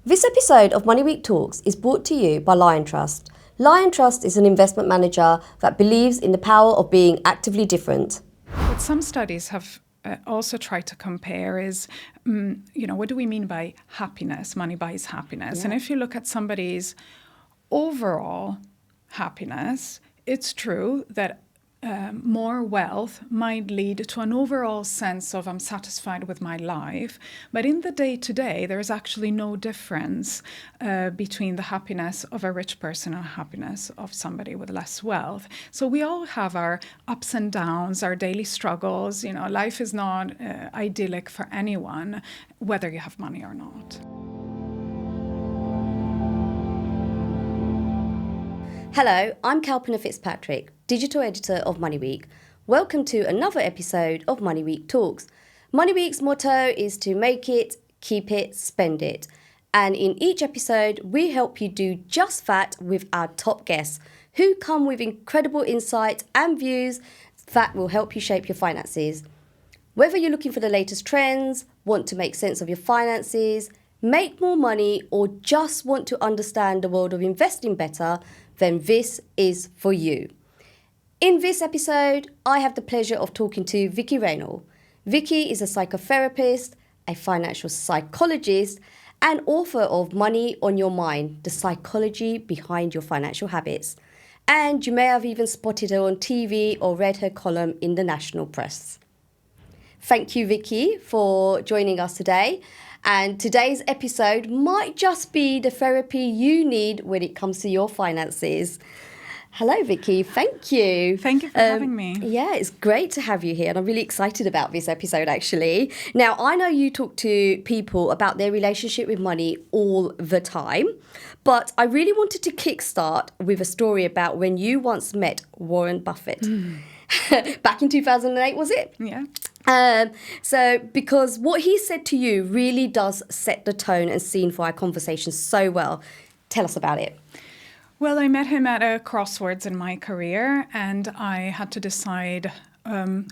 This episode of MoneyWeek Talks is brought to you by Lion Trust. Lion Trust is an investment manager that believes in the power of being actively different. What some studies have also tried to compare is, what do we mean by happiness? Money buys happiness. Yeah. And if you look at somebody's overall happiness, it's true that more wealth might lead to an overall sense of I'm satisfied with my life. But in the day-to-day, there is actually no difference between the happiness of a rich person and happiness of somebody with less wealth. So we all have our ups and downs, our daily struggles. Life is not idyllic for anyone, whether you have money or not. Hello, I'm Kalpana Fitzpatrick, digital editor of MoneyWeek. Welcome to another episode of MoneyWeek Talks. MoneyWeek's motto is to make it, keep it, spend it. And in each episode, we help you do just that with our top guests, who come with incredible insights and views that will help you shape your finances. Whether you're looking for the latest trends, want to make sense of your finances, make more money, or just want to understand the world of investing better, then this is for you. In this episode, I have the pleasure of talking to Vicky Reynal. Vicky is a psychotherapist, a financial psychologist, and author of Money on Your Mind, the psychology behind your financial habits. And you may have even spotted her on TV or read her column in the national press. Thank you, Vicky, for joining us today. And today's episode might just be the therapy you need when it comes to your finances. Hello, Vicky. Thank you. Thank you for having me. Yeah, it's great to have you here. And I'm really excited about this episode, actually. Now, I know you talk to people about their relationship with money all the time. But I really wanted to kickstart with a story about when you once met Warren Buffett. Back in 2008, was it? Yeah. So because what he said to you really does set the tone and scene for our conversation so well. Tell us about it. Well, I met him at a crossroads in my career, and I had to decide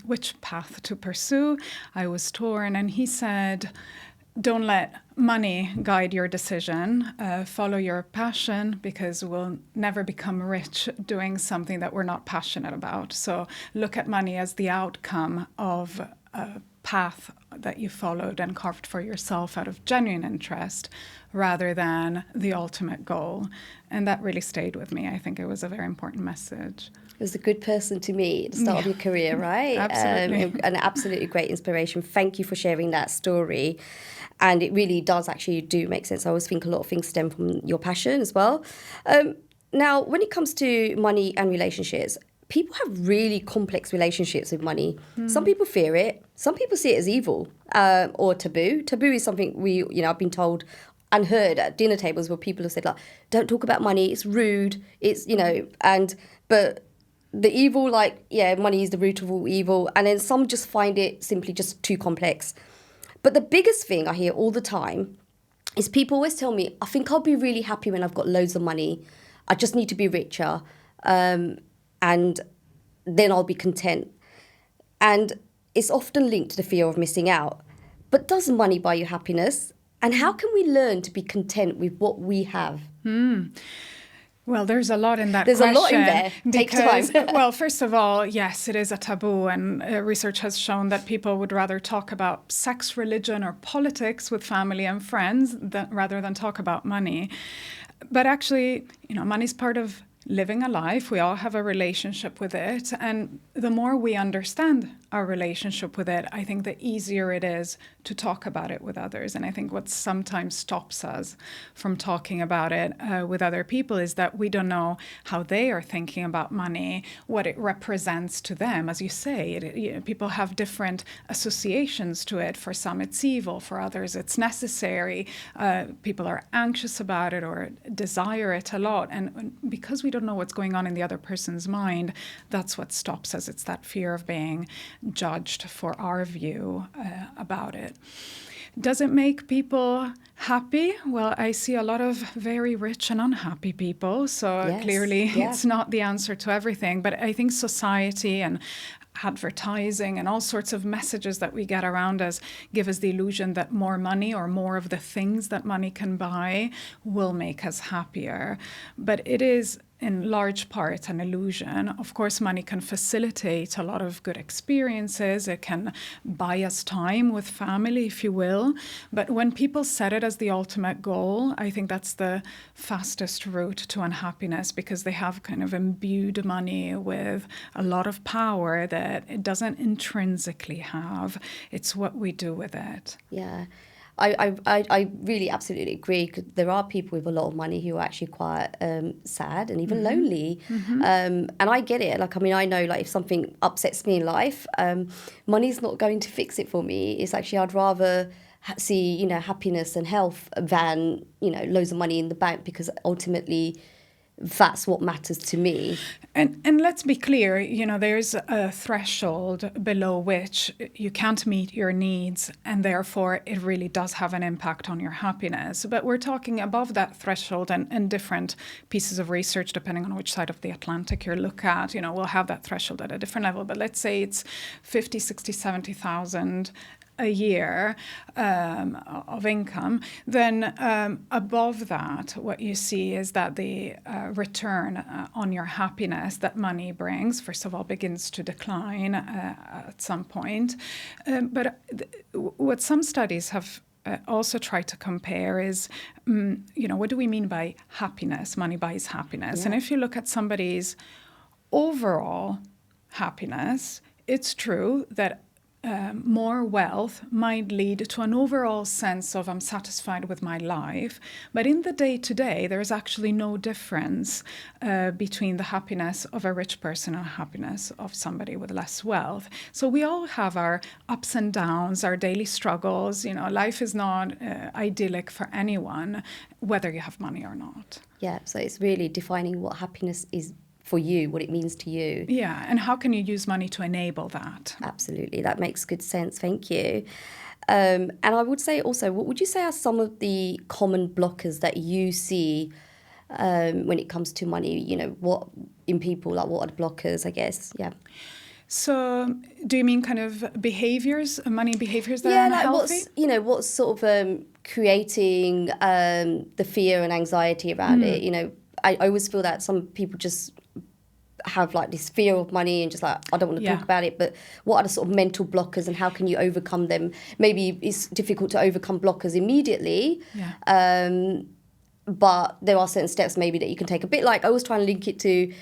which path to pursue. I was torn, and he said, don't let money guide your decision. Follow your passion, because we'll never become rich doing something that we're not passionate about. So look at money as the outcome of a path that you followed and carved for yourself out of genuine interest rather than the ultimate goal. And that really stayed with me. I think it was a very important message. It was a good person to meet at the start of your career, right? Absolutely. An absolutely great inspiration. Thank you for sharing that story. And it really does actually do make sense. I always think a lot of things stem from your passion as well. Now, when it comes to money and relationships, people have really complex relationships with money. Some people fear it. Some people see it as evil or taboo. Taboo is something I've been told and heard at dinner tables where people have said, like, don't talk about money. It's rude. It's, but the evil, money is the root of all evil. And then some just find it simply just too complex. But the biggest thing I hear all the time is people always tell me, I think I'll be really happy when I've got loads of money. I just need to be richer. And then I'll be content. And it's often linked to the fear of missing out. But does money buy you happiness? And how can we learn to be content with what we have? Well, there's a lot in that There's question. a lot in there. Take time. Well, first of all, yes, it is a taboo. And research has shown that people would rather talk about sex, religion, or politics with family and friends rather than talk about money. But actually, money's part of living a life. We all have a relationship with it. And the more we understand our relationship with it, I think the easier it is to talk about it with others. And I think what sometimes stops us from talking about it with other people is that we don't know how they are thinking about money, what it represents to them. As you say, people have different associations to it. For some, it's evil. For others, it's necessary. People are anxious about it or desire it a lot. And because we don't know what's going on in the other person's mind, that's what stops us. It's that fear of being judged for our view about it. Does it make people happy? Well, I see a lot of very rich and unhappy people. So clearly it's not the answer to everything. But I think society and advertising and all sorts of messages that we get around us give us the illusion that more money or more of the things that money can buy will make us happier. But it is in large part an illusion. Of course, money can facilitate a lot of good experiences. It can buy us time with family, if you will. But when people set it as the ultimate goal, I think that's the fastest route to unhappiness, because they have kind of imbued money with a lot of power that it doesn't intrinsically have. It's what we do with it. Yeah. I really absolutely agree. 'Cause there are people with a lot of money who are actually quite sad and even lonely. And I get it. Like, I mean, I know, like, if something upsets me in life, money's not going to fix it for me. It's actually, I'd rather see, you know, happiness and health than, you know, loads of money in the bank, because ultimately that's what matters to me. And let's be clear, you know, there's a threshold below which you can't meet your needs, and therefore it really does have an impact on your happiness. But we're talking above that threshold, and different pieces of research, depending on which side of the Atlantic you look at, you know, will have that threshold at a different level. But let's say it's 50, 60, 70,000 a year of income, then above that, what you see is that the return on your happiness that money brings, first of all, begins to decline at some point. But what some studies have also tried to compare is, you know, what do we mean by happiness? Money buys happiness. Yeah. And if you look at somebody's overall happiness, it's true that more wealth might lead to an overall sense of I'm satisfied with my life. But in the day-to-day, there is actually no difference between the happiness of a rich person and happiness of somebody with less wealth. So we all have our ups and downs, our daily struggles. You know, life is not idyllic for anyone, whether you have money or not. Yeah, so it's really defining what happiness is for you, what it means to you. Yeah, and how can you use money to enable that? Absolutely, that makes good sense. Thank you. And I would say also, what would you say are some of the common blockers that you see when it comes to money? You know, what in people, like what are the blockers, I guess? Yeah. So do you mean kind of behaviors, money behaviors that Yeah, are like unhealthy? what's sort of creating the fear and anxiety around it? You know, I always feel that some people just have like this fear of money and just like, I don't want to talk about it. But what are the sort of mental blockers and how can you overcome them? Maybe it's difficult to overcome blockers immediately. But there are certain steps maybe that you can take. A bit like I always try and link it to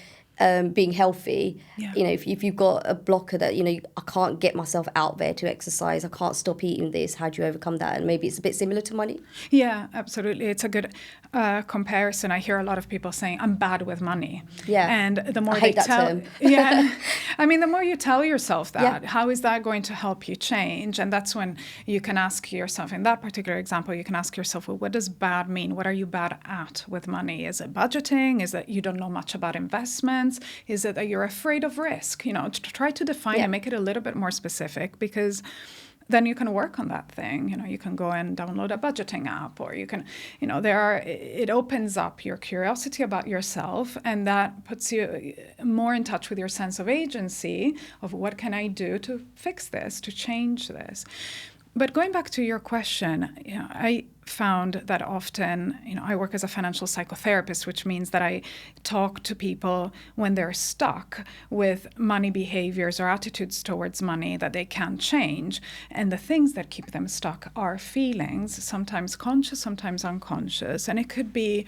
being healthy. You know, if you've got a blocker that, you know, I can't get myself out there to exercise, I can't stop eating this, how do you overcome that? And maybe it's a bit similar to money. Yeah, absolutely. It's a good comparison. I hear a lot of people saying, I'm bad with money. Yeah. And the more I hate they that tell, term. Yeah. I mean, the more you tell yourself that, how is that going to help you change? And that's when you can ask yourself, in that particular example, you can ask yourself, well, what does bad mean? What are you bad at with money? Is it budgeting? Is it you don't know much about investments? Is it that you're afraid of risk? You know, to try to define and make it a little bit more specific, because then you can work on that thing. You know, you can go and download a budgeting app, or you can, you know, it opens up your curiosity about yourself, and that puts you more in touch with your sense of agency of what can I do to fix this, to change this. But going back to your question, you know, I found that often, you know, I work as a financial psychotherapist, which means that I talk to people when they're stuck with money behaviors or attitudes towards money that they can't change. And the things that keep them stuck are feelings, sometimes conscious, sometimes unconscious. And it could be,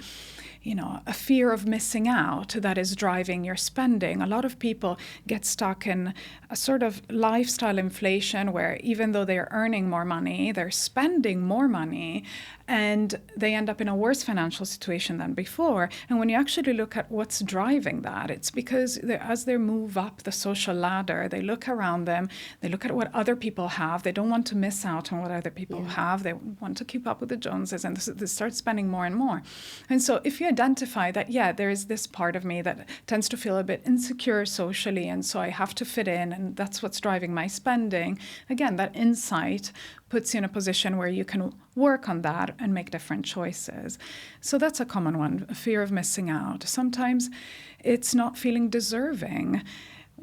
you know, a fear of missing out that is driving your spending. A lot of people get stuck in a sort of lifestyle inflation where even though they're earning more money, they're spending more money, and they end up in a worse financial situation than before. And when you actually look at what's driving that, it's because as they move up the social ladder, they look around them, they look at what other people have, they don't want to miss out on what other people have, they want to keep up with the Joneses, and they start spending more and more. And so if you identify that, there is this part of me that tends to feel a bit insecure socially, and so I have to fit in, and that's what's driving my spending. Again, that insight puts you in a position where you can work on that and make different choices. So that's a common one, a fear of missing out. Sometimes it's not feeling deserving.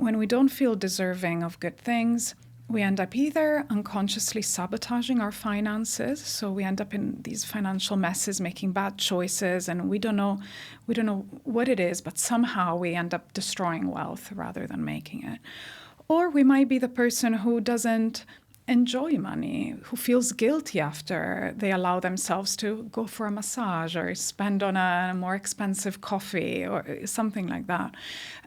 when we don't feel deserving of good things, we end up either unconsciously sabotaging our finances, so we end up in these financial messes, making bad choices, and we don't know what it is, but somehow we end up destroying wealth rather than making it. Or we might be the person who doesn't enjoy money, who feels guilty after they allow themselves to go for a massage or spend on a more expensive coffee or something like that.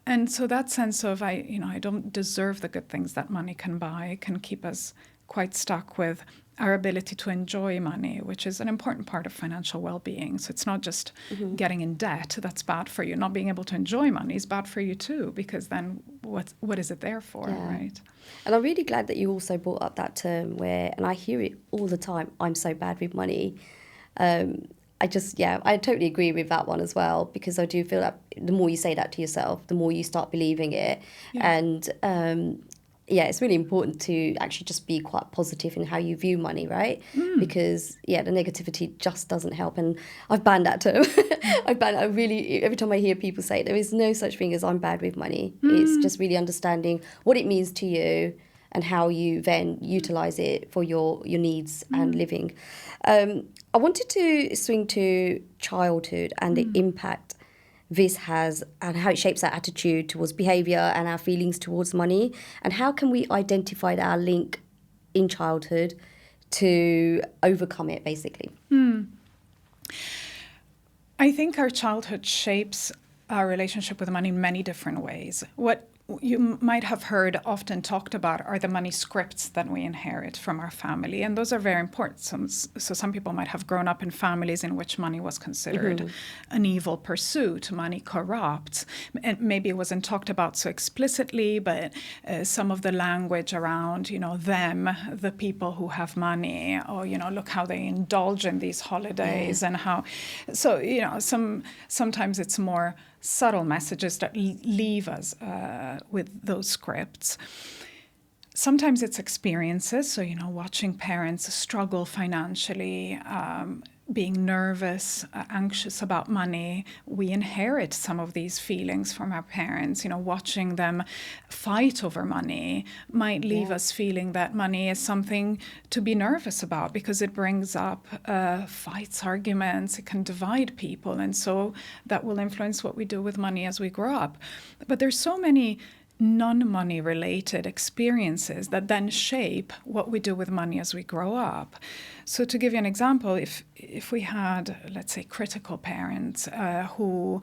And so that sense of I don't deserve the good things that money can buy can keep us quite stuck with our ability to enjoy money, which is an important part of financial well-being. So it's not just getting in debt that's bad for you. Not being able to enjoy money is bad for you too, because then what is it there for, right? And I'm really glad that you also brought up that term and I hear it all the time, I'm so bad with money. I totally agree with that one as well, because I do feel that the more you say that to yourself, the more you start believing it. Yeah. And it's really important to actually just be quite positive in how you view money, right? Because, the negativity just doesn't help. And I've banned that term. Every time I hear people say it, there is no such thing as I'm bad with money. It's just really understanding what it means to you and how you then utilise it for your needs and living. I wanted to swing to childhood and the impact this has and how it shapes our attitude towards behaviour and our feelings towards money, and how can we identify our link in childhood to overcome it, basically. I think our childhood shapes our relationship with money in many different ways. What you might have heard often talked about are the money scripts that we inherit from our family, and those are very important. So some people might have grown up in families in which money was considered an evil pursuit, money corrupts, and maybe it wasn't talked about so explicitly, but some of the language around, them, the people who have money, or look how they indulge in these holidays, and how, so sometimes it's more subtle messages that leave us with those scripts. Sometimes it's experiences, so watching parents struggle financially, being nervous, anxious about money. We inherit some of these feelings from our parents. Watching them fight over money might leave us feeling that money is something to be nervous about, because it brings up fights, arguments, it can divide people, and so that will influence what we do with money as we grow up. But there's so many non-money related experiences that then shape what we do with money as we grow up. So to give you an example, if we had, let's say, critical parents who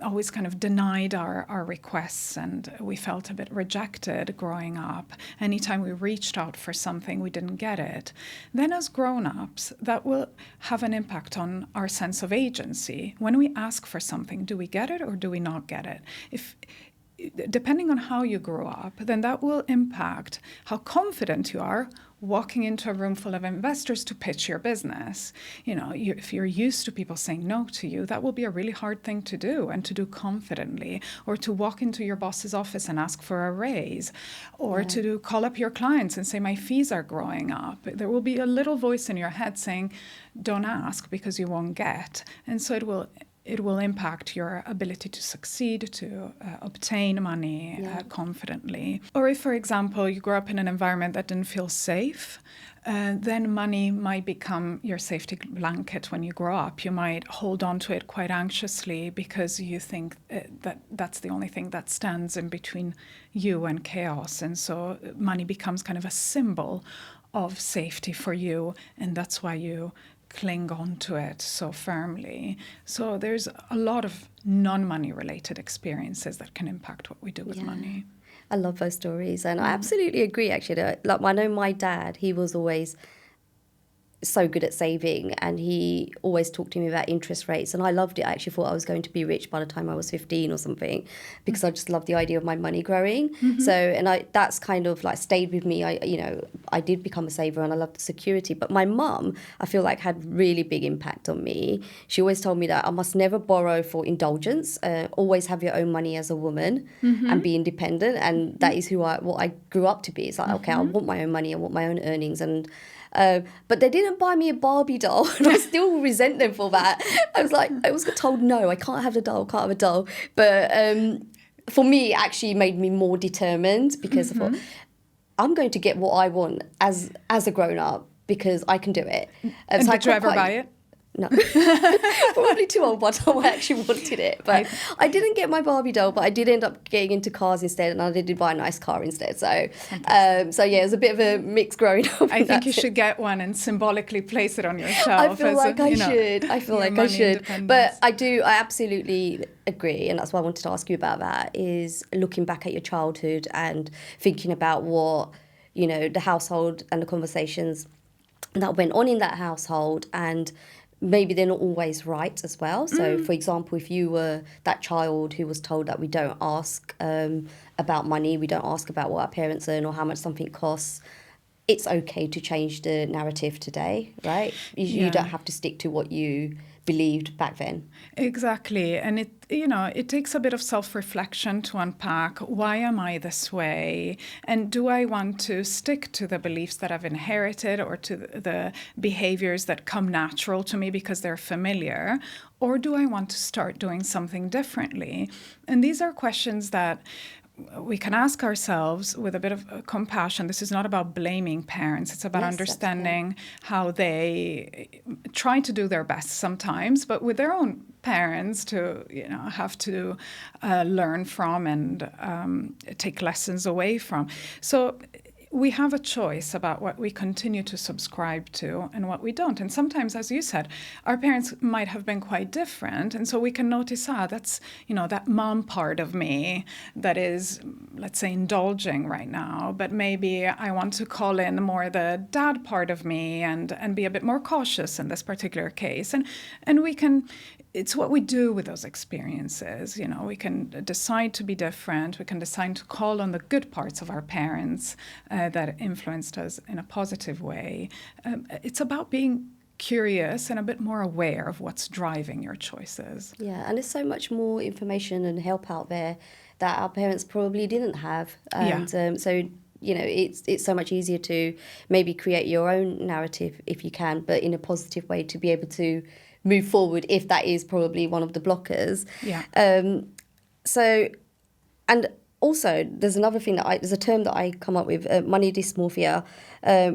always kind of denied our requests, and we felt a bit rejected growing up, anytime we reached out for something, we didn't get it, then as grown-ups, that will have an impact on our sense of agency. When we ask for something, do we get it or do we not get it? Depending on how you grow up, then that will impact how confident you are walking into a room full of investors to pitch your business. If you're used to people saying no to you, that will be a really hard thing to do, and to do confidently, or to walk into your boss's office and ask for a raise, or to call up your clients and say, my fees are growing up. There will be a little voice in your head saying, don't ask because you won't get. And so it will impact your ability to succeed, to obtain money confidently. Or if, for example, you grew up in an environment that didn't feel safe, then money might become your safety blanket when you grow up. You might hold on to it quite anxiously because you think that that's the only thing that stands in between you and chaos. And so money becomes kind of a symbol of safety for you, and that's why you cling on to it so firmly. So there's a lot of non-money related experiences that can impact what we do with money. I love those stories, and I absolutely agree, actually. Like, I know my dad, he was always so good at saving, and he always talked to me about interest rates, and I loved it. I actually thought I was going to be rich by the time I was 15 or something, because I just loved the idea of my money growing. So that's kind of like stayed with me. I did become a saver, and I loved the security. But my mum, I feel like, had really big impact on me. She always told me that I must never borrow for indulgence, always have your own money as a woman, and be independent. And that is what I grew up to be. It's like, okay, I want my own money, I want my own earnings, and but they didn't buy me a Barbie doll, and I still resent them for that. I was told, no, I can't have the doll, can't have a doll. But for me, actually made me more determined because I thought, I'm going to get what I want as a grown-up because I can do it. And so did you ever buy it? No. Probably too old by the time I actually wanted it. But I didn't get my Barbie doll, but I did end up getting into cars instead, and I did buy a nice car instead. So, so yeah, it was a bit of a mix growing up. I think you should get one and symbolically place it on your shelf. I feel like I should. I feel like I should. But I absolutely agree, and that's why I wanted to ask you about that, is looking back at your childhood and thinking about what, you know, the household and the conversations that went on in that household, and maybe they're not always right as well. So, for example, if you were that child who was told that we don't ask about money, we don't ask about what our parents earn or how much something costs, it's okay to change the narrative today, right? You don't have to stick to what you believed back then. Exactly. And it takes a bit of self-reflection to unpack, why am I this way? And do I want to stick to the beliefs that I've inherited or to the behaviors that come natural to me because they're familiar? Or do I want to start doing something differently? And these are questions that we can ask ourselves with a bit of compassion. This is not about blaming parents. It's about understanding how they try to do their best sometimes, but with their own parents to, have to learn from and take lessons away from. So we have a choice about what we continue to subscribe to and what we don't. And sometimes, as you said, our parents might have been quite different. And so we can notice, that's, that mom part of me that is, let's say, indulging right now. But maybe I want to call in more the dad part of me and be a bit more cautious in this particular case. And we can... It's what we do with those experiences. We can decide to be different. We can decide to call on the good parts of our parents that influenced us in a positive way. It's about being curious and a bit more aware of what's driving your choices. Yeah, and there's so much more information and help out there that our parents probably didn't have. And so it's so much easier to maybe create your own narrative if you can, but in a positive way, to be able to move forward if that is probably one of the blockers. Yeah. So, and also there's another thing there's a term that I come up with, money dysmorphia,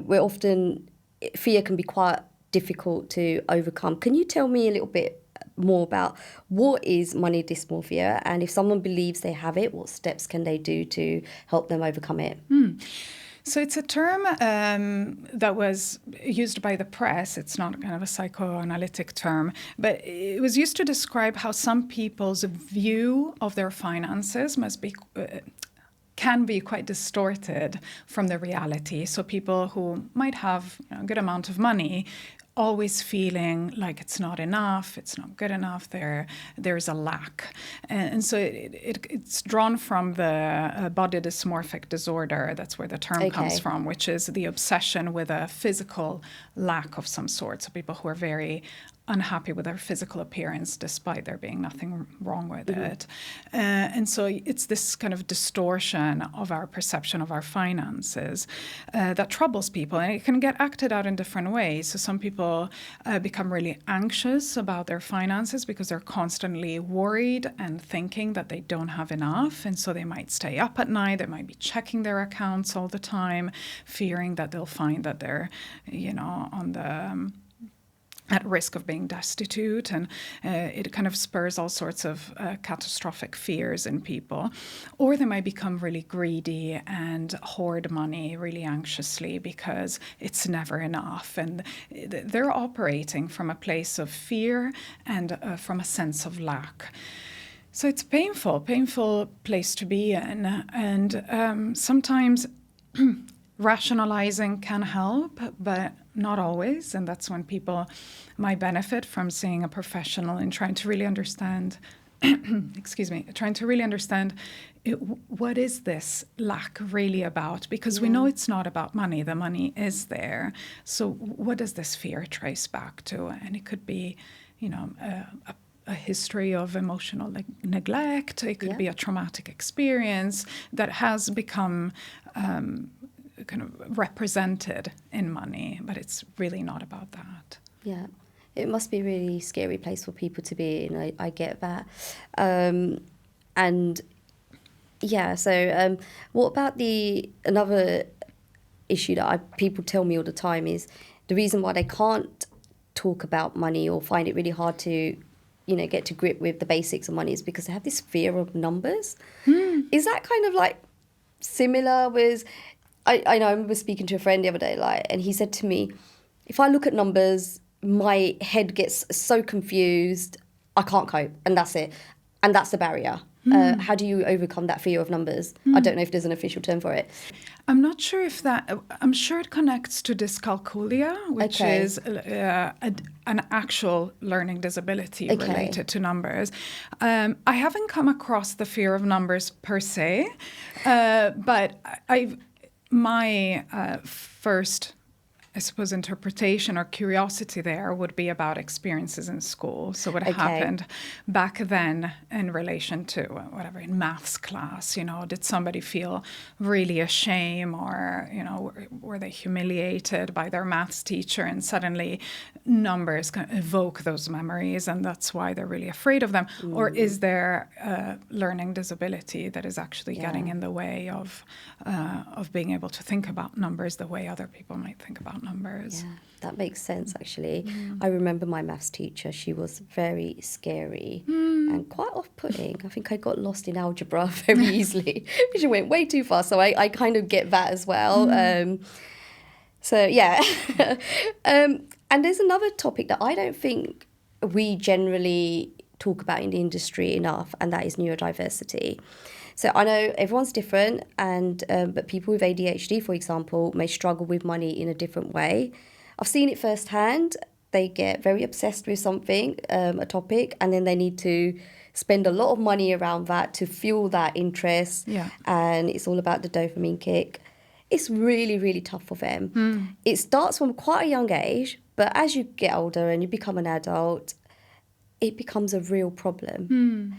where often fear can be quite difficult to overcome. Can you tell me a little bit more about what is money dysmorphia, and if someone believes they have it, what steps can they do to help them overcome it? So it's a term that was used by the press. It's not kind of a psychoanalytic term, but it was used to describe how some people's view of their finances can be quite distorted from the reality. So people who might have a good amount of money always feeling like it's not enough, it's not good enough, there's a lack. And so it's drawn from the body dysmorphic disorder. That's where the term comes from, which is the obsession with a physical lack of some sort. So people who are very unhappy with their physical appearance despite there being nothing wrong with it. And so it's this kind of distortion of our perception of our finances that troubles people, and it can get acted out in different ways. So some people become really anxious about their finances because they're constantly worried and thinking that they don't have enough, and so they might stay up at night, they might be checking their accounts all the time, fearing that they'll find that they're, on the at risk of being destitute, and it kind of spurs all sorts of catastrophic fears in people. Or they might become really greedy and hoard money really anxiously because it's never enough. And they're operating from a place of fear and from a sense of lack. So it's painful place to be in. And sometimes rationalizing can help, but not always. And that's when people might benefit from seeing a professional and trying to really understand, what is this lack really about? Because we know it's not about money. The money is there. So what does this fear trace back to? And it could be, a history of emotional neglect. It could be a traumatic experience that has become kind of represented in money, but it's really not about that. Yeah, it must be a really scary place for people to be in. I get that. And Yeah, so what about another issue that people tell me all the time is the reason why they can't talk about money or find it really hard to, get to grip with the basics of money is because they have this fear of numbers. Is that kind of like similar with, I know I remember speaking to a friend the other day, and he said to me, if I look at numbers, my head gets so confused, I can't cope, and that's it. And that's the barrier. How do you overcome that fear of numbers? I don't know if there's an official term for it. I'm not sure if I'm sure it connects to dyscalculia, which is an actual learning disability related to numbers. I haven't come across the fear of numbers per se, but my first, I suppose, interpretation or curiosity there would be about experiences in school. So what happened back then in relation to whatever, in maths class, did somebody feel really ashamed or, were they humiliated by their maths teacher, and suddenly numbers can evoke those memories and that's why they're really afraid of them? Or is there a learning disability that is actually getting in the way of being able to think about numbers the way other people might think about numbers? Yeah, that makes sense, actually. I remember my maths teacher. She was very scary and quite off-putting. I think I got lost in algebra very easily. She went way too fast, so I kind of get that as well. So, yeah. And there's another topic that I don't think we generally talk about in the industry enough, and that is neurodiversity. So I know everyone's different, and but people with ADHD, for example, may struggle with money in a different way. I've seen it firsthand. They get very obsessed with something, a topic, and then they need to spend a lot of money around that to fuel that interest. Yeah. And it's all about the dopamine kick. It's really, really tough for them. It starts from quite a young age, but as you get older and you become an adult, it becomes a real problem.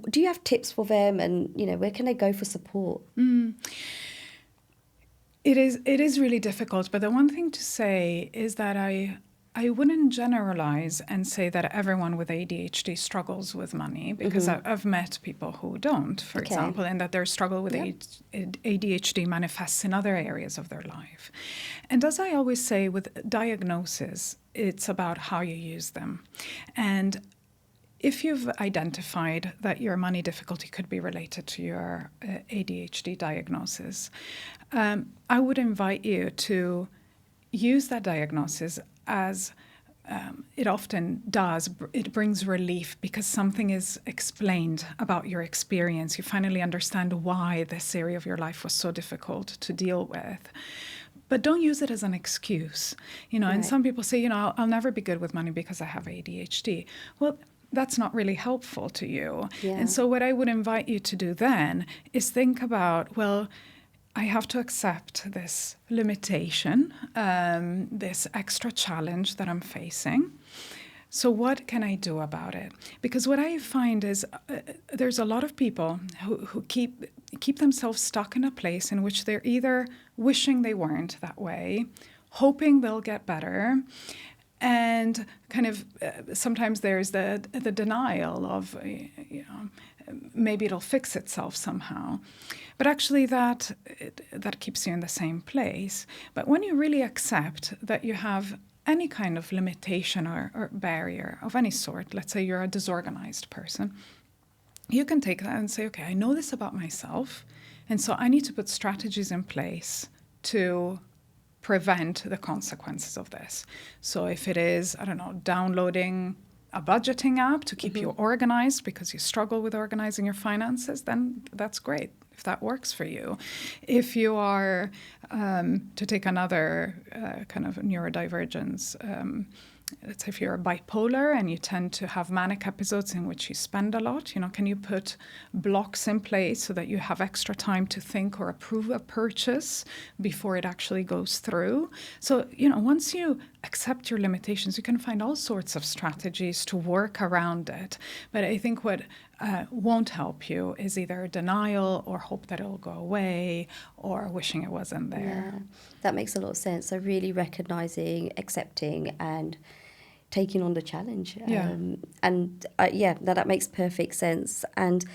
Do you have tips for them, and where can they go for support? It is really difficult, but the one thing to say is that I wouldn't generalize and say that everyone with ADHD struggles with money, because I've met people who don't, for example, and that their struggle with ADHD manifests in other areas of their life. And as I always say, with diagnosis, it's about how you use them. And if you've identified that your money difficulty could be related to your ADHD diagnosis, I would invite you to use that diagnosis as it often does. It brings relief because something is explained about your experience. You finally understand why this area of your life was so difficult to deal with. But don't use it as an excuse. And some people say, I'll never be good with money because I have ADHD. Well, that's not really helpful to you. Yeah. And so what I would invite you to do then is think about, well, I have to accept this limitation, this extra challenge that I'm facing. So what can I do about it? Because what I find is there's a lot of people who keep themselves stuck in a place in which they're either wishing they weren't that way, hoping they'll get better, and kind of sometimes there's the denial of, maybe it'll fix itself somehow. But actually that keeps you in the same place. But when you really accept that you have any kind of limitation or barrier of any sort, let's say you're a disorganized person, you can take that and say, okay, I know this about myself, and so I need to put strategies in place to prevent the consequences of this. So if it is, downloading a budgeting app to keep you organized because you struggle with organizing your finances, then that's great if that works for you. If you are, to take another kind of neurodivergence, let's say if you're bipolar and you tend to have manic episodes in which you spend a lot, can you put blocks in place so that you have extra time to think or approve a purchase before it actually goes through? So, once you accept your limitations, you can find all sorts of strategies to work around it. But I think what won't help you is either denial or hope that it'll go away or wishing it wasn't there. Yeah, that makes a lot of sense. So really recognizing, accepting, and taking on the challenge. Yeah. That makes perfect sense. And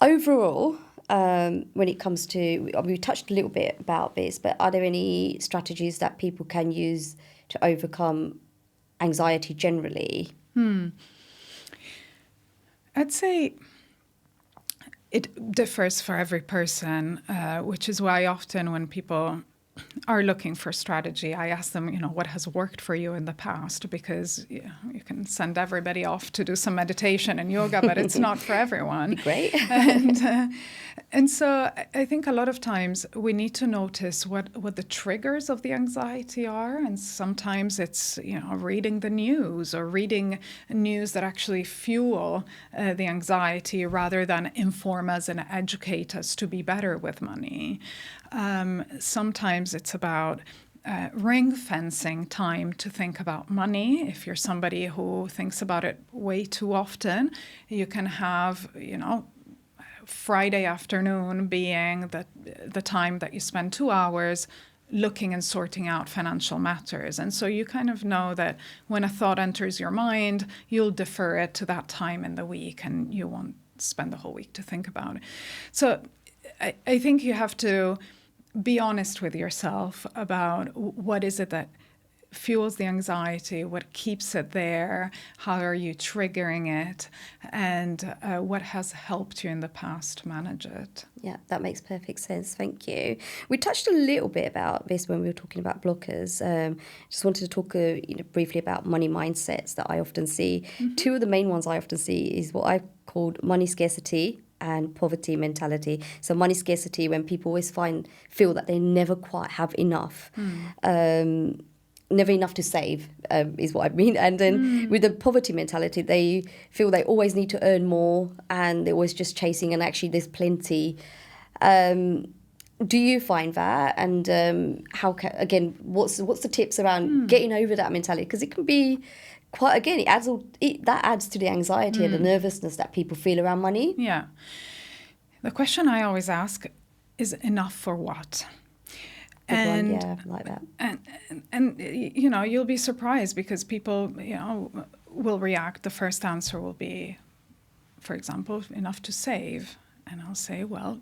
Overall, when it comes to, we touched a little bit about this, but are there any strategies that people can use to overcome anxiety generally? I'd say it differs for every person, which is why often when people are looking for strategy, I ask them, what has worked for you in the past? Because you can send everybody off to do some meditation and yoga, but it's not for everyone. Great. And so I think a lot of times we need to notice what the triggers of the anxiety are. And sometimes it's, reading the news or reading news that actually fuel the anxiety rather than inform us and educate us to be better with money. Sometimes it's about ring fencing time to think about money. If you're somebody who thinks about it way too often, you can have, Friday afternoon being the time that you spend 2 hours looking and sorting out financial matters. And so you kind of know that when a thought enters your mind, you'll defer it to that time in the week and you won't spend the whole week to think about it. So I think you have to be honest with yourself about what is it that fuels the anxiety, what keeps it there, how are you triggering it, and what has helped you in the past to manage it. Yeah, that makes perfect sense. Thank you. We touched a little bit about this when we were talking about blockers. Just wanted to talk briefly about money mindsets that I often see. Mm-hmm. Two of the main ones I often see is what I called money scarcity and poverty mentality. So money scarcity, when people always feel that they never quite have enough. Never enough to save is what I mean. And then with the poverty mentality, they feel they always need to earn more and they're always just chasing, and actually there's plenty. Do you find that? And what's the tips around getting over that mentality? Because it can be quite, again, that adds to the anxiety and the nervousness that people feel around money. Yeah. The question I always ask is, enough for what? Yeah, like that. And you'll be surprised because people, will react. The first answer will be, for example, enough to save. And I'll say, well,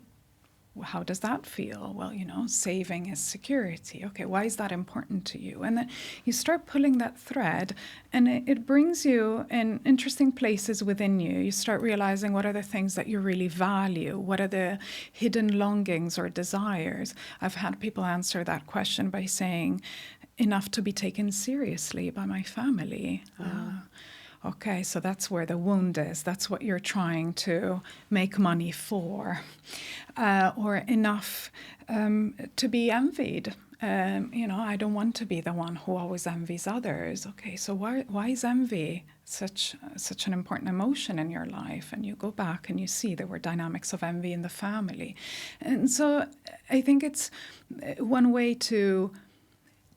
how does that feel? Well, saving is security. Okay, why is that important to you? And then you start pulling that thread, and it brings you in interesting places within you. You start realizing what are the things that you really value? What are the hidden longings or desires? I've had people answer that question by saying, enough to be taken seriously by my family. Okay, so that's where the wound is. That's what you're trying to make money for. Or enough to be envied. I don't want to be the one who always envies others. Okay, so why is envy such an important emotion in your life? And you go back and you see there were dynamics of envy in the family. And so I think it's one way to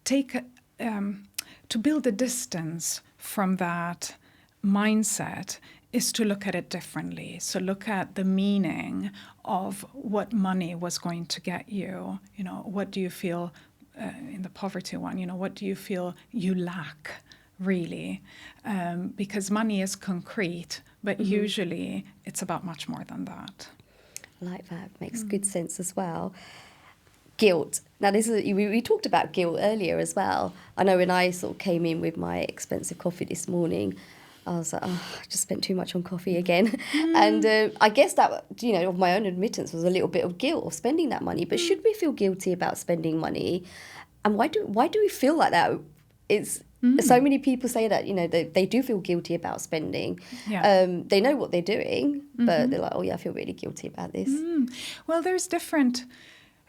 to build a distance from that mindset is to look at it differently. So look at the meaning of what money was going to get you. What do you feel in the poverty one? What do you feel you lack, really? Because money is concrete, but usually it's about much more than that. I like that. Makes good sense as well. Guilt. Now, we talked about guilt earlier as well. I know when I sort of came in with my expensive coffee this morning, I was like, I just spent too much on coffee again. And I guess that, of my own admittance, was a little bit of guilt of spending that money. But should we feel guilty about spending money? And why do we feel like that? It's so many people say that, they do feel guilty about spending. Yeah. They know what they're doing, but they're like, oh, yeah, I feel really guilty about this. Well, there's different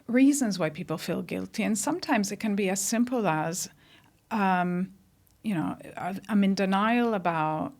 reasons why people feel guilty. And sometimes it can be as simple as, I'm in denial about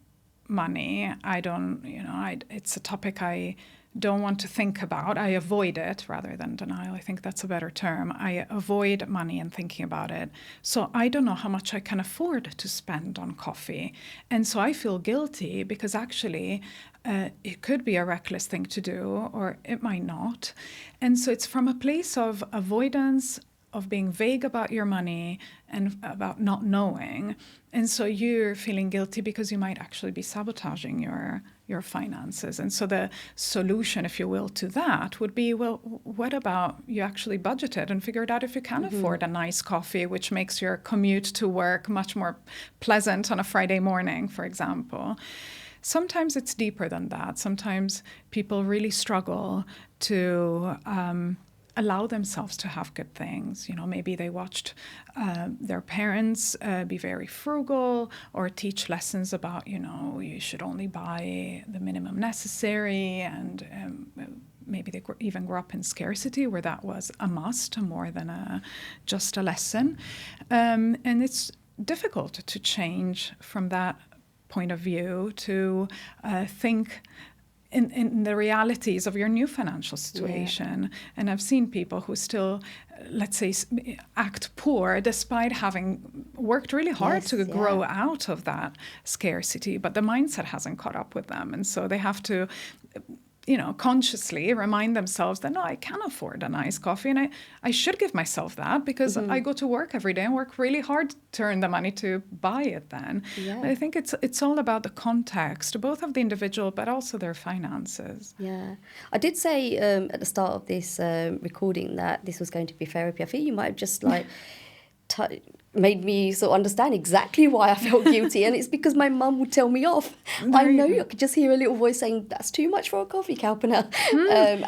money. It's a topic I don't want to think about. I avoid it rather than denial. I think that's a better term. I avoid money and thinking about it. So I don't know how much I can afford to spend on coffee. And so I feel guilty because actually it could be a reckless thing to do, or it might not. And so it's from a place of avoidance of being vague about your money and about not knowing. And so you're feeling guilty because you might actually be sabotaging your finances. And so the solution, if you will, to that would be, well, what about you actually budget it and figured out if you can afford a nice coffee, which makes your commute to work much more pleasant on a Friday morning, for example. Sometimes it's deeper than that. Sometimes people really struggle to allow themselves to have good things. You know, maybe they watched their parents be very frugal or teach lessons about, you know, you should only buy the minimum necessary, and maybe they even grew up in scarcity where that was a must more than just a lesson. And it's difficult to change from that point of view to think in the realities of your new financial situation. Yeah. And I've seen people who still, let's say, act poor despite having worked really hard to grow out of that scarcity, but the mindset hasn't caught up with them. And so they have to, you know, consciously remind themselves that, no, I can afford a nice coffee, and I should give myself that because I go to work every day and work really hard to earn the money to buy it then. Yeah. But I think it's all about the context, both of the individual but also their finances. Yeah. I did say at the start of this recording that this was going to be therapy. I think you might have just like made me sort of understand exactly why I felt guilty, and it's because my mum would tell me off. I know I could just hear a little voice saying, that's too much for a coffee, Kalpana.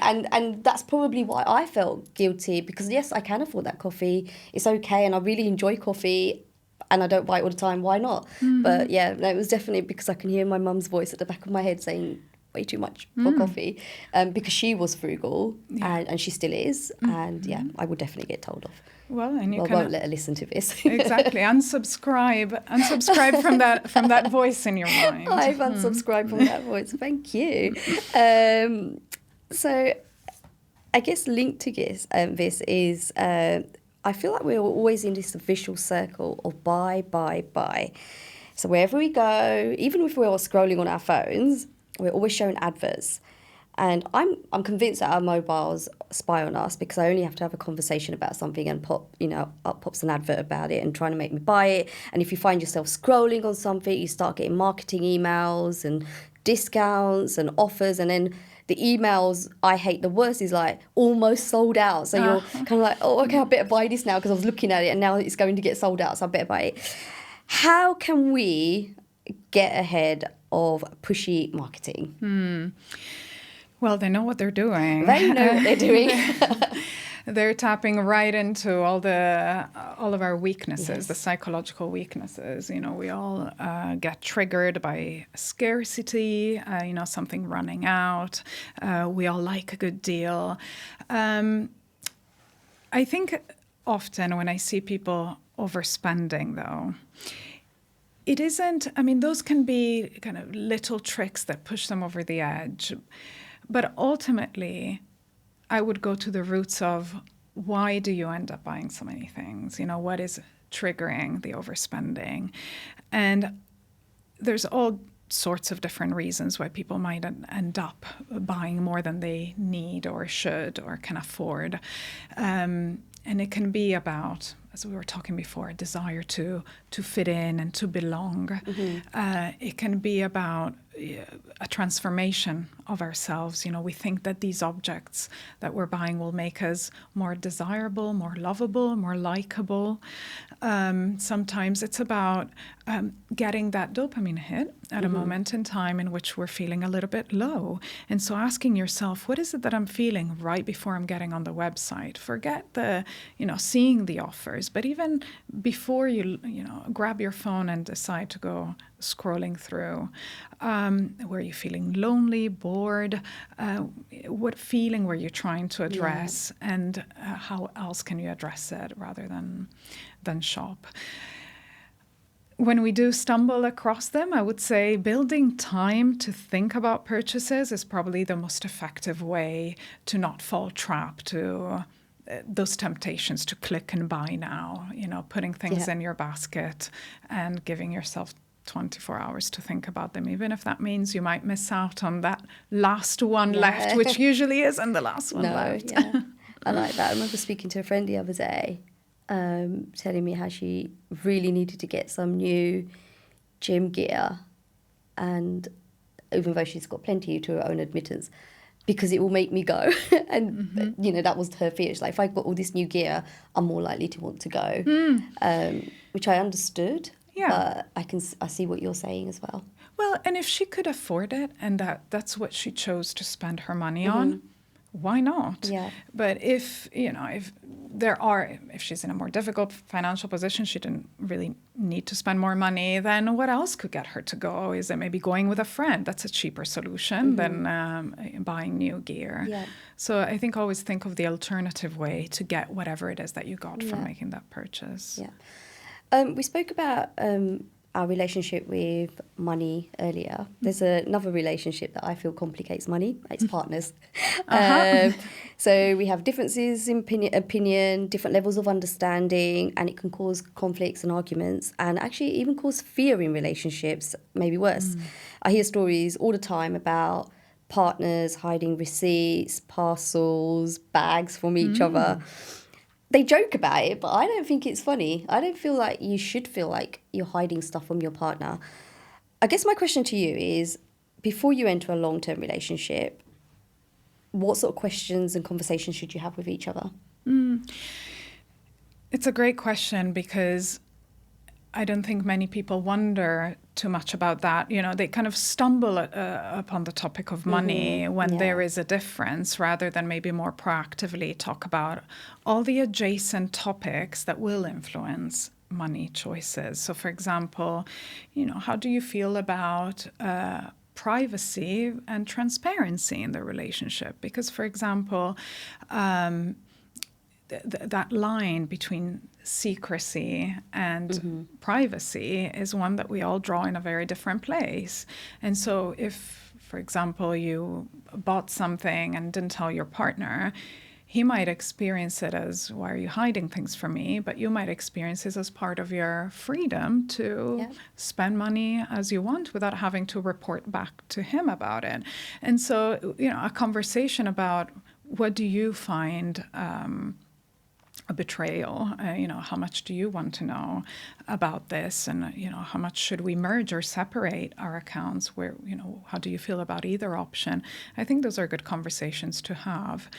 And that's probably why I felt guilty, because yes, I can afford that coffee. It's okay, and I really enjoy coffee, and I don't buy it all the time. Why not? But yeah, no, it was definitely because I can hear my mum's voice at the back of my head saying, way too much for coffee, because she was frugal and she still is. And yeah, I would definitely get told off. Well, and you won't let her listen to this. Exactly, unsubscribe from that voice in your mind. I've unsubscribed from that voice. Thank you. So, I guess linked to this is I feel like we're always in this vicious circle of buy. So wherever we go, even if we're all scrolling on our phones, we're always showing adverts. And I'm convinced that our mobiles spy on us, because I only have to have a conversation about something and up pops an advert about it and trying to make me buy it. And if you find yourself scrolling on something, you start getting marketing emails and discounts and offers, and then the emails I hate the worst is like almost sold out. So you're kind of like, oh, okay, I better buy this now because I was looking at it and now it's going to get sold out, so I better buy it. How can we get ahead of pushy marketing? Well, they know what they're doing. They know what they're doing. They're tapping right into all of our weaknesses, the psychological weaknesses. You know, we all get triggered by scarcity, something running out. We all like a good deal. I think often when I see people overspending, though, it isn't, those can be kind of little tricks that push them over the edge. But ultimately, I would go to the roots of why do you end up buying so many things? You know, what is triggering the overspending? And there's all sorts of different reasons why people might end up buying more than they need or should or can afford. And it can be about, as we were talking before, a desire to fit in and to belong. It can be about a transformation of ourselves. You know, we think that these objects that we're buying will make us more desirable, more lovable, more likable. Sometimes it's about getting that dopamine hit at a moment in time in which we're feeling a little bit low. And so asking yourself, what is it that I'm feeling right before I'm getting on the website? Forget seeing the offers, but even before you grab your phone and decide to go scrolling through, were you feeling lonely, bored? What feeling were you trying to address? And how else can you address it rather than shop? When we do stumble across them, I would say building time to think about purchases is probably the most effective way to not fall trap to those temptations to click and buy now, putting things in your basket and giving yourself 24 hours to think about them, even if that means you might miss out on that last one left, which usually isn't the last one left. Yeah. I like that. I remember speaking to a friend the other day, telling me how she really needed to get some new gym gear, and even though she's got plenty to her own admittance, because it will make me go. And, you know, that was her fear. It's like, if I got all this new gear, I'm more likely to want to go, which I understood. Yeah. But I see what you're saying as well. Well, and if she could afford it and that's what she chose to spend her money on, why not? Yeah. But if she's in a more difficult financial position, she didn't really need to spend more money, then what else could get her to go? Is it maybe going with a friend? That's a cheaper solution than buying new gear. Yeah. So I think always think of the alternative way to get whatever it is that you got from making that purchase. Yeah. We spoke about our relationship with money earlier. There's another relationship that I feel complicates money. It's partners. So we have differences in opinion, different levels of understanding, and it can cause conflicts and arguments, and actually even cause fear in relationships, maybe worse. I hear stories all the time about partners hiding receipts, parcels, bags from each other. They joke about it, but I don't think it's funny. I don't feel like you should feel like you're hiding stuff from your partner. I guess my question to you is, before you enter a long-term relationship, what sort of questions and conversations should you have with each other? It's a great question, because I don't think many people wonder too much about that. You know, they kind of stumble upon the topic of money when there is a difference, rather than maybe more proactively talk about all the adjacent topics that will influence money choices. So, for example, you know, how do you feel about privacy and transparency in the relationship? Because, for example, that line between secrecy and privacy is one that we all draw in a very different place. And so if, for example, you bought something and didn't tell your partner, he might experience it as, why are you hiding things from me? But you might experience it as part of your freedom to spend money as you want without having to report back to him about it. And so, you know, a conversation about, what do you find a betrayal? You know, how much do you want to know about this? And, you know, how much should we merge or separate our accounts? Where, you know, how do you feel about either option? I think those are good conversations to have.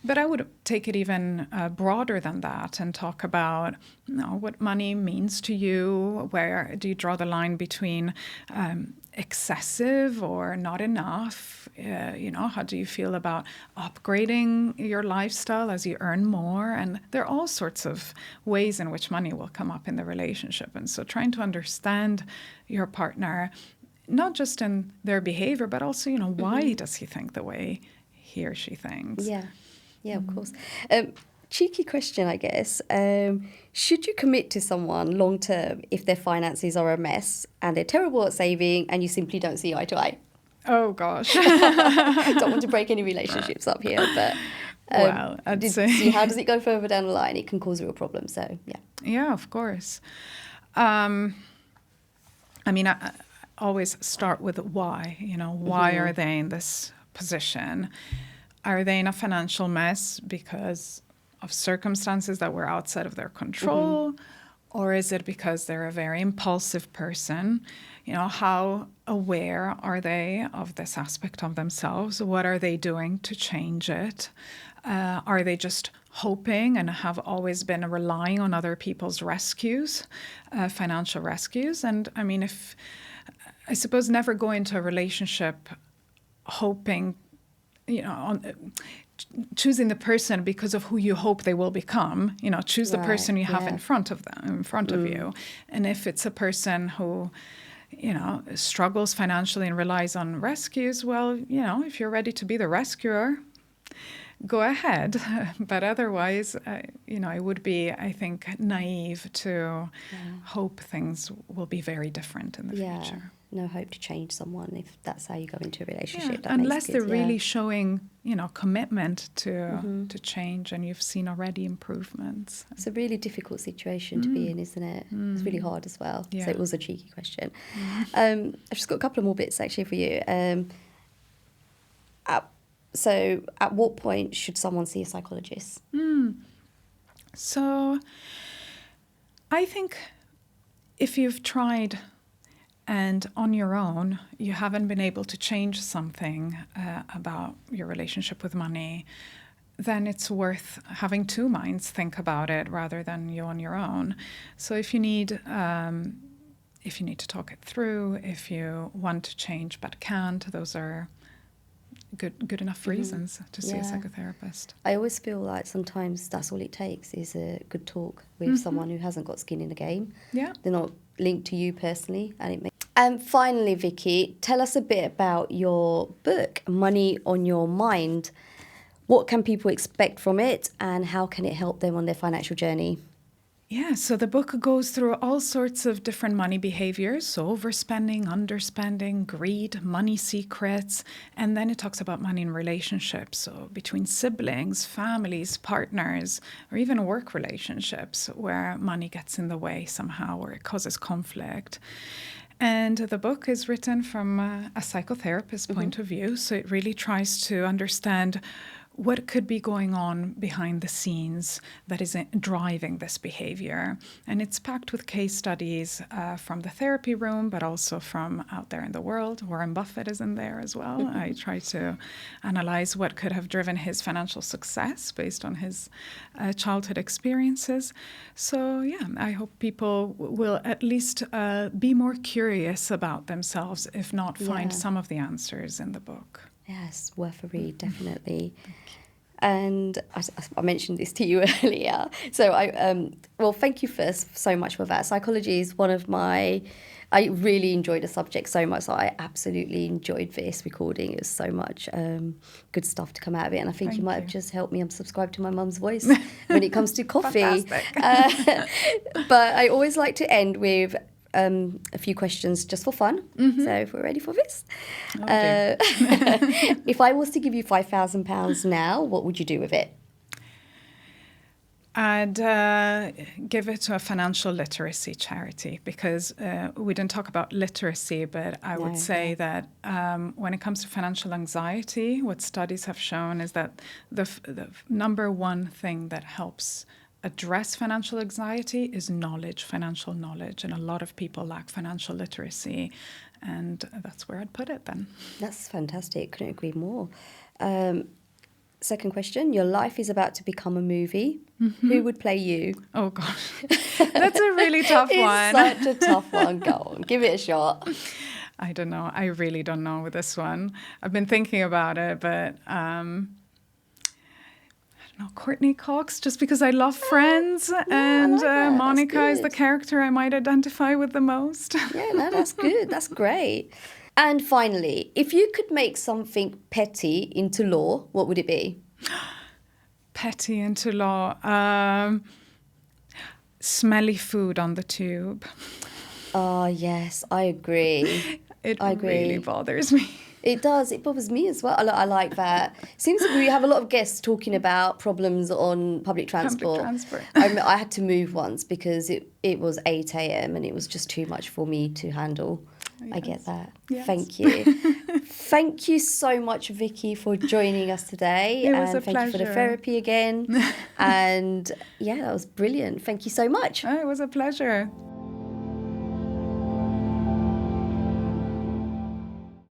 But I would take it even broader than that and talk about, you know, what money means to you. Where do you draw the line between excessive or not enough? You know, how do you feel about upgrading your lifestyle as you earn more? And there are all sorts of ways in which money will come up in the relationship. And so trying to understand your partner, not just in their behavior, but also, you know, why does he think the way he or she thinks? Yeah, of course. Cheeky question, I guess. Should you commit to someone long term if their finances are a mess and they're terrible at saving and you simply don't see eye to eye? Oh, gosh. Don't want to break any relationships up here, but well, I'd say, see, how does it go further down the line? It can cause real problems. So, yeah. Yeah, of course. I mean, I always start with why. You know, why are they in this position? Are they in a financial mess because of circumstances that were outside of their control? Or is it because they're a very impulsive person? You know, how aware are they of this aspect of themselves? What are they doing to change it? Are they just hoping and have always been relying on other people's rescues, financial rescues? And I mean, I suppose never go into a relationship hoping, you know, choosing the person because of who you hope they will become. You know, choose the person you have in front of you. And if it's a person who, you know, struggles financially and relies on rescues, well, you know, if you're ready to be the rescuer, go ahead. But otherwise, you know, it would be, I think, naive to hope things will be very different in the future. No hope to change someone if that's how you go into a relationship. Yeah, unless they're really showing, you know, commitment to change, and you've seen already improvements. It's a really difficult situation to be in, isn't it? It's really hard as well. Yeah. So it was a cheeky question. I've just got a couple of more bits actually for you. So at what point should someone see a psychologist? So I think if you've tried and on your own you haven't been able to change something about your relationship with money, then it's worth having two minds think about it rather than you on your own. So if you need to talk it through, if you want to change but can't, those are good enough reasons to see a psychotherapist. I always feel like sometimes that's all it takes is a good talk with someone who hasn't got skin in the game. Yeah. They're not linked to you personally. And finally, Vicky, tell us a bit about your book, Money on Your Mind. What can people expect from it and how can it help them on their financial journey? Yeah, so the book goes through all sorts of different money behaviors, so overspending, underspending, greed, money secrets, and then it talks about money in relationships, so between siblings, families, partners, or even work relationships where money gets in the way somehow or it causes conflict. And the book is written from a psychotherapist point of view, so it really tries to understand what could be going on behind the scenes that is driving this behavior. And it's packed with case studies from the therapy room, but also from out there in the world. Warren Buffett is in there as well. I try to analyze what could have driven his financial success based on his childhood experiences. So yeah, I hope people will at least be more curious about themselves, if not find some of the answers in the book. Yes, worth a read, definitely. And I mentioned this to you earlier. So thank you first so much for that. Psychology is I really enjoy the subject so much. So I absolutely enjoyed this recording. It was so much good stuff to come out of it. And I think you might have just helped me unsubscribe to my mum's voice when it comes to coffee. But I always like to end with a few questions just for fun. So if we're ready for this. If I was to give you £5,000 now, what would you do with it? I'd give it to a financial literacy charity because we didn't talk about literacy, but I would say that when it comes to financial anxiety, what studies have shown is that the number one thing that helps address financial anxiety is financial knowledge, and a lot of people lack financial literacy, and that's where I'd put it then. That's fantastic. Couldn't agree more. Second question, your life is about to become a movie. Who would play you? Oh, gosh. That's a really tough one. It's such a tough one. Go on, give it a shot. I don't know. I really don't know with this one. I've been thinking about it, but Courtney Cox, just because I love Friends, and Monica is the character I might identify with the most. Yeah, no, that's good. That's great. And finally, if you could make something petty into law, what would it be? Petty into law. Smelly food on the tube. Oh, yes, I agree. It really bothers me. It does. It bothers me as well. I like that. Seems like we have a lot of guests talking about problems on public transport. I had to move once because it was 8 a.m. and it was just too much for me to handle. Yes. I get that. Yes. Thank you. Thank you so much, Vicky, for joining us today. It was a pleasure. Thank you for the therapy again. And yeah, that was brilliant. Thank you so much. Oh, it was a pleasure.